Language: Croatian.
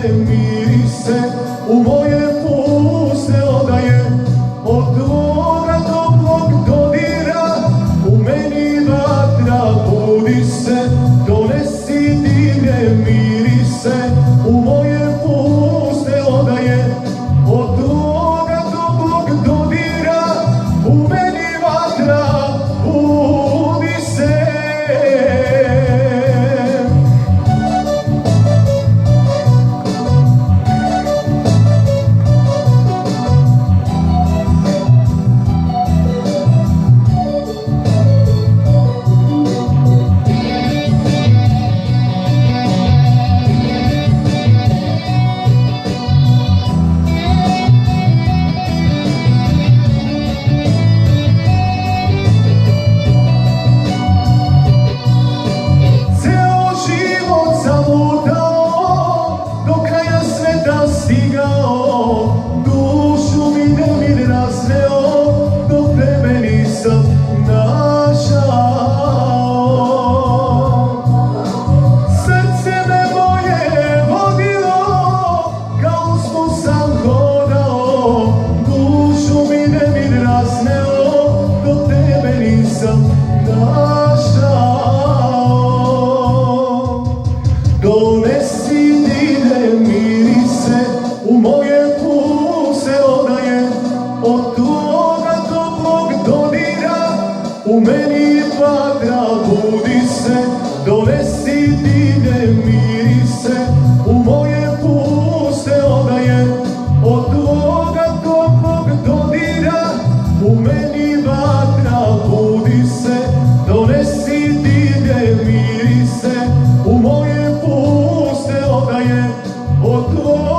divne mirise u moje puste odaje. Od tvoga toplog dodira u meni vatra budi se. Donesi divne mirise u moje puste odaje. Od tvoga toplog dodira u meni vatra budi se. Stigao, dušu mi nemir razveo, dok tebe nisam našao. Srce me moje vodilo, kao smo sam hodao, dušu mi nemir razveo, dok tebe nisam našao. Donesi divne mirise u moje puste odaje. Od tvoga toplog dodira u meni vatra budi se. Donesi divne mirise u moje puste odaje. Od tvoga toplog dodira u meni vatra budi se. Donesi divne mirise u moje puste odaje. Od tvoga